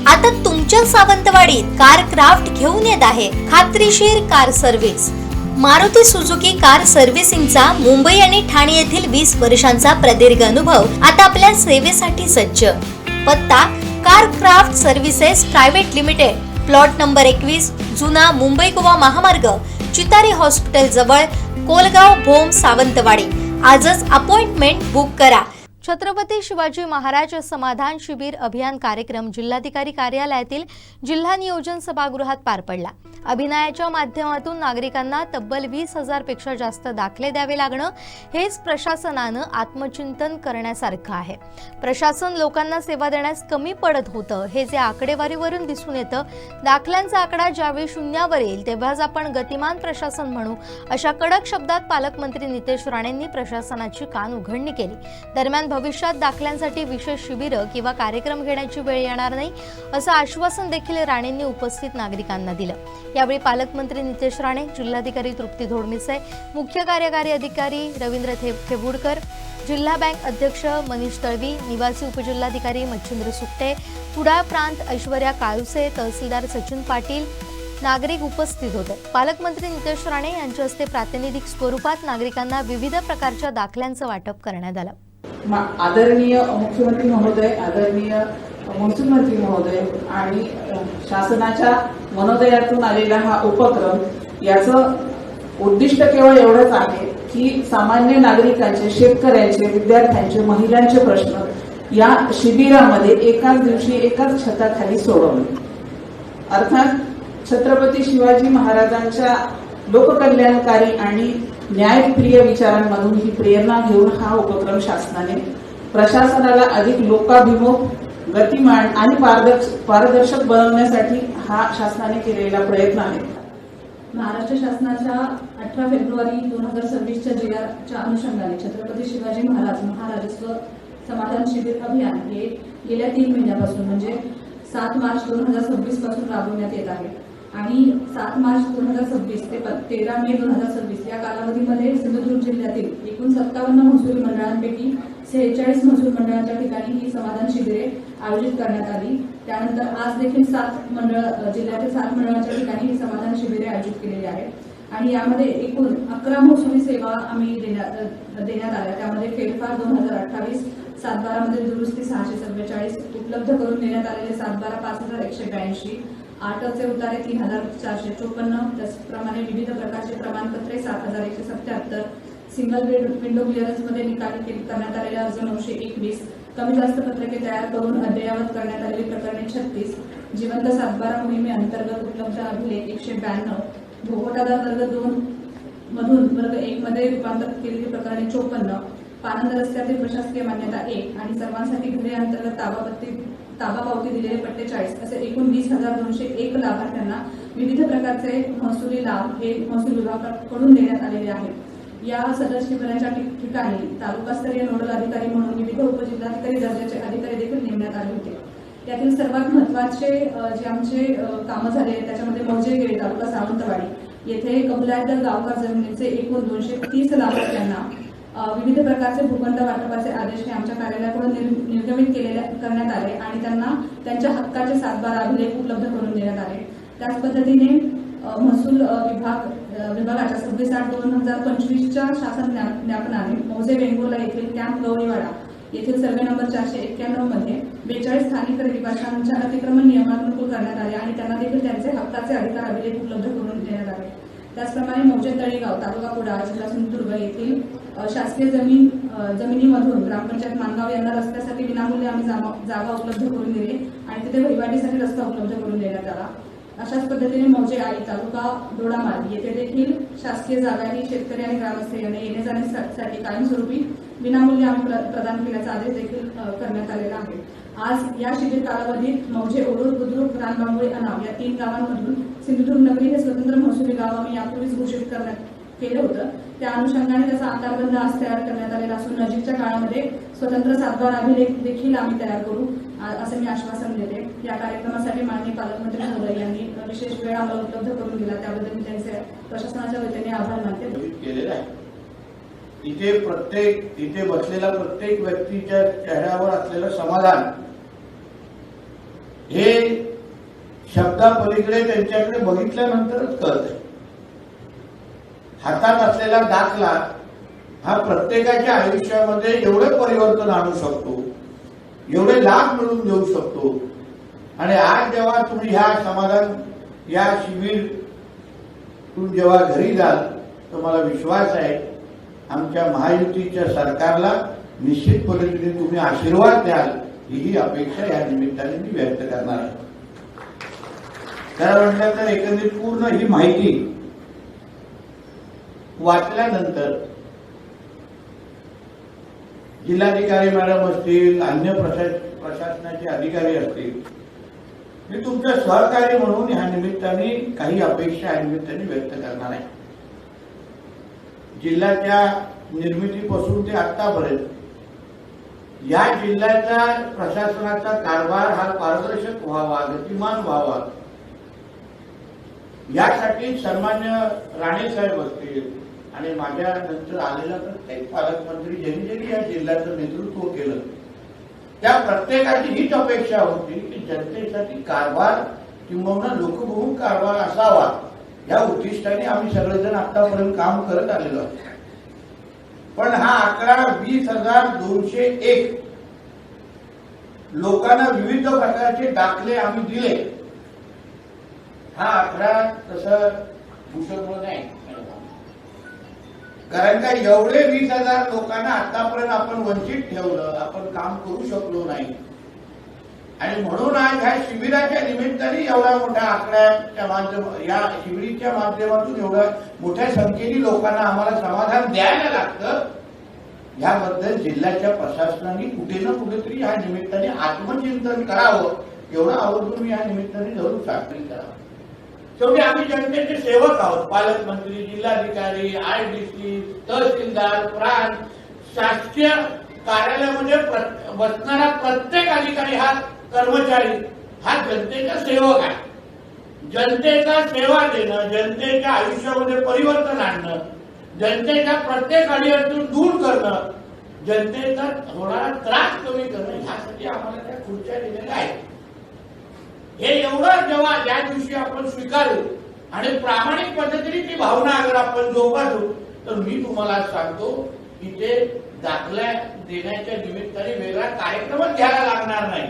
आता तुमच्या सावंतवाडीत car craft घेऊन येत आहे खात्रीशीर car service. Maruti Suzuki car सर्व्हिसिंगचा मुंबई आणि ठाणे येथील 20 वर्षांचा प्रदीर्घ अनुभव आता आपल्या सेवेसाठी सज्ज। पत्ता car craft services private limited, plot number 21, जुना मुंबई गोवा महामार्ग, चितारी हॉस्पिटल जवळ, कोलगाव भोम, सावंतवाडी। आजच अपॉइंटमेंट बुक करा। छत्रपती शिवाजी महाराज समाधान शिबिर अभियान कार्यक्रम जिल्हाधिकारी कार्यालयातील जिल्हा नियोजन सभागृहात पार पडला। अभिनयाच्या माध्यमातून नागरिकांना तब्बल 20,000 पेक्षा जास्त दाखले द्यावे लागणं हेच प्रशासनानं आत्मचिंतन करण्यासारखं आहे। प्रशासन लोकांना सेवा देण्यास कमी पडत होतं हे जे आकडेवारीवरून दिसून येतं। दाखल्यांचा आकडा ज्यावेळी शून्यावर येईल तेव्हाच आपण गतिमान प्रशासन म्हणू, अशा कडक शब्दात पालकमंत्री नितेश राणेंनी प्रशासनाची कान उघडणी केली। दरम्यान भविष्यात दाखल्यांसाठी विशेष शिबिरं किंवा कार्यक्रम घेण्याची वेळ येणार नाही असं आश्वासन देखील राणेंनी उपस्थित नागरिकांना दिलं। यावेळी पालकमंत्री नितेश राणे, जिल्हाधिकारी तृप्ती धोडमिसे, मुख्य कार्यकारी अधिकारी रवींद्र थेबुडकर, जिल्हा बँक अध्यक्ष मनीष तळवी, निवासी उपजिल्हाधिकारी मच्छिंद्र सुट्टे, कुडाळ प्रांत ऐश्वर्या काळुसे, तहसीलदार सचिन पाटील, नागरिक उपस्थित होते। पालकमंत्री नितेश राणे यांच्या हस्ते प्रातिनिधिक स्वरूपात नागरिकांना विविध प्रकारच्या दाखल्यांचं वाटप करण्यात आलं। आदरणीय मुख्यमंत्री महोदय, आदरणीय महसूल मंत्री महोदय आणि शासनाच्या मनोदयातून आलेला हा उपक्रम, याचं उद्दिष्ट केवळ एवढंच आहे की सामान्य नागरिकांचे, शेतकऱ्यांचे, विद्यार्थ्यांचे, महिलांचे प्रश्न या शिबिरामध्ये एकाच दिवशी एकाच छताखाली सोडवणे। अर्थात छत्रपती शिवाजी महाराजांच्या लोककल्याणकारी आणि न्यायप्रिय विचारांमधून ही प्रेरणा घेऊन हा उपक्रम शासनाने प्रशासनाला अधिक लोकाभिमुख, गतिमान आणि पारदर्शक बनवण्यासाठी हा शासनाने केलेला प्रयत्न आहे। महाराष्ट्र शासनाच्या 18 फेब्रुवारी 2026च्या JRच्या अनुषंगाने छत्रपती शिवाजी महाराज महाराजस्व समाधान शिबिर अभियान हे गेल्या 3 महिन्यापासून म्हणजे 7 मार्च 2026 पासून राबवण्यात येत आहे आणि 7 मार्च 2026 ते 13 मे 2026 या कालावधीमध्ये सिंधुदुर्ग जिल्ह्यातील एकूण 57 महसूल मंडळांपैकी 46 महसूल मंडळांच्या ठिकाणी ही समाधान शिबिरे आयोजित करण्यात आली। त्यानंतर आज देखील 7 मंडळ जिल्ह्यातील 7 मंडळांच्या ठिकाणी ही समाधान शिबिरे आयोजित केलेली आहेत आणि यामध्ये एकूण 11 महसुली सेवा आम्ही देण्यात आल्या। त्यामध्ये फेरफार 2028, 7/12 मध्ये दुरुस्ती 644, उपलब्ध करून देण्यात आलेले 7/12 5182, 8चे उतारे 3454, त्याचप्रमाणे विविध प्रकारचे प्रमाणपत्रे 7177, सिंगल विंडो क्लिअरन्स मध्ये निकाली करण्यात आलेले अर्ज 921, कमी जास्त पत्रके तयार करून अद्ययावत करण्यात आलेली प्रकरणे 36, जिवंत 7/12 मोहिमेअंतर्गत उपलब्ध अभिलेख 192, भोगवटादार वर्ग 2 मधून वर्ग 1 मध्ये रूपांतरित केलेली प्रकरणे 54, पानंद रस्त्यातील प्रशासकीय मान्यता 1 आणि सर्वांसाठी घरे अंतर्गत ताबा पावती दिलेले 45 असे एकूण 20,201 लाभार्थ्यांना विविध प्रकारचे महसुली लाभ हे महसूल विभागाकडून देण्यात आलेले आहेत। या सदर शिबिराच्या ठिकाणी तालुकास्तरीय नोडल अधिकारी म्हणून विविध उपजिल्हाधिकारी दर्जाचे अधिकारी देखील नेमण्यात आले होते। यातील सर्वात महत्त्वाचे जे आमचे कामं झाले त्याच्यामध्ये मौजेगेळी तालुका सावंतवाडी येथे कबुलायतदार गावकार जमिनीचे एकूण 230 लाभार्थ्यांना विविध प्रकारचे भूखंड वाटपाचे आदेश हे आमच्या कार्यालयाकडून निर्गमित करण्यात आले आणि त्यांना त्यांच्या हक्काचे 7/12 अभिलेख उपलब्ध करून देण्यात आले। त्याच पद्धतीने महसूल विभागाच्या 26/8/2025च्या शासन ज्ञापनाने मौजे वेंगुर्ला येथील कॅम्प गौरीवाडा येथील सर्वे नंबर 491 मध्ये 42 स्थानिक रहिवाशांच्या अतिक्रमण नियमानुकूल करण्यात आले आणि त्यांना देखील त्यांचे हक्काचे अधिकार अभिलेख उपलब्ध करून देण्यात आले। त्याचप्रमाणे मौजे तळेगाव तालुका कुडाळ जिल्हा सिंधुदुर्ग येथील शासकीय जमिनीमधून ग्रामपंचायत मानगाव यांना रस्त्यासाठी विनामूल्य आम्ही जागा उपलब्ध करून दिली आणि तिथे वहिवाटीसाठी रस्ता उपलब्ध करून देण्यात आला। अशाच पद्धतीने मौजे आई तालुका दोडामार्ग येथे देखील शासकीय जागा ही शेतकरी आणि ग्रामस्थ यांना येणे जाण्यासाठी कायमस्वरूपी विनामूल्य आम्ही प्रदान केल्याचा आदेश देखील करण्यात आलेला आहे। आज या शिबिर कालावधीत मौजे, ओढूर, बुद्रुक, रानबांबोळी, अनाव या 3 गावांमधून सिंधुदुर्ग नगरी हे स्वतंत्र महसुली गाव आम्ही यापूर्वीच घोषित केलं होतं। त्या अनुषंगाने त्याचा आकारबंद आज तयार करण्यात आलेला असून नजीकच्या काळामध्ये स्वतंत्र 7/12 अभिलेख देखील आम्ही तयार करू असे मी आश्वासन देते। या कार्यक्रमासाठी माननीय पालकमंत्री महोदय यांनी विशेष वेळ आम्हाला उपलब्ध करून दिला त्याबद्दल मी त्यांचे प्रशासनाच्या वतीने आभार मानते। इथे बसलेला प्रत्येक व्यक्तीच्या चेहऱ्यावर असलेलं समाधान हे शब्दापलीकडे त्यांच्याकडे बघितल्यानंतरच कळतंय. हातात असलेला दाखला हा प्रत्येकाच्या आयुष्यामध्ये एवढं परिवर्तन आणू शकतो, एवढे लाभ मिळवून देऊ शकतो. आणि आज जेव्हा तुम्ही ह्या समाधान या शिबिर जेव्हा घरी जाल तर मला विश्वास आहे आमच्या महायुतीच्या सरकारला निश्चित पद्धतीने तुम्ही आशीर्वाद द्याल ही अपेक्षा या निमित्ताने मी व्यक्त करणार आहे. खरं म्हटलं तर एकंदरीत पूर्ण ही माहिती वाचल्यानंतर जिल्हाधिकारी मॅडम असतील, अन्य प्रशासनाचे अधिकारी असतील, मी तुमचं सहकारी म्हणून ह्या निमित्ताने काही अपेक्षा या निमित्ताने व्यक्त करणार आहे. जिल्ह्याच्या निर्मितीपासून ते आतापर्यंत या जिल्ह्याचा प्रशासनाचा कारभार हा पारदर्शक व्हावा, गतिमान व्हावा, यासाठी सन्मान्य राणेसाहेब असतील आणि माझ्या नंतर आलेला प्रत्येक पालकमंत्री ज्यांनी ज्यांनी या जिल्ह्याचं नेतृत्व केलं त्या प्रत्येकाची हीच अपेक्षा होती की जनतेसाठी कारभार किंवा लोकबहुल कारभार असावा या उद्दिष्टाने आम्ही सगळेजण आतापर्यंत काम करत आलेलो आहोत. पण हा आकडा 20,201 लोकांना विविध प्रकारचे दाखले आम्ही दिले, हा आकडा तसं भूषण नाही. कारण का एवढे 20,000 लोकांना आतापर्यंत आपण वंचित ठेवलं, आपण काम करू शकलो नाही. आणि म्हणून आज ह्या शिबिराच्या निमित्ताने एवढा मोठ्या आकड्याच्या या शिबिरीच्या माध्यमातून एवढ्या मोठ्या संख्येने लोकांना आम्हाला समाधान द्यायला लागतं. याबद्दल जिल्ह्याच्या प्रशासनाने कुठे ना कुठेतरी ह्या निमित्ताने आत्मचिंतन करावं, एवढं आवर्जून मी या निमित्ताने जरूर साखळी करावं. शेवटी आम्ही जनतेचे सेवक आहोत. पालकमंत्री, जिल्हाधिकारी, IDC, तहसीलदार, प्रांत, शासकीय कार्यालयामध्ये बसणारा प्रत्येक अधिकारी हा कर्मचारी हा जनतेचा सेवक आहे. जनतेचा सेवा देणं, जनतेच्या आयुष्यामध्ये परिवर्तन आणणं, जनतेच्या प्रत्येक अडीअडचण दूर करणं, जनतेचा होणारा त्रास कमी करणं, ह्यासाठी आम्हाला त्या खुर्च्या दिलेल्या आहेत. हे एवढं जेव्हा ज्या दिवशी आपण स्वीकारू आणि प्रामाणिक पद्धतीने ती भावना अगर आपण जोपासू तर मी तुम्हाला सांगतो की ते दाखला देण्याच्या निमित्ताने वेगळा कार्यक्रमच घ्यायला लागणार नाही.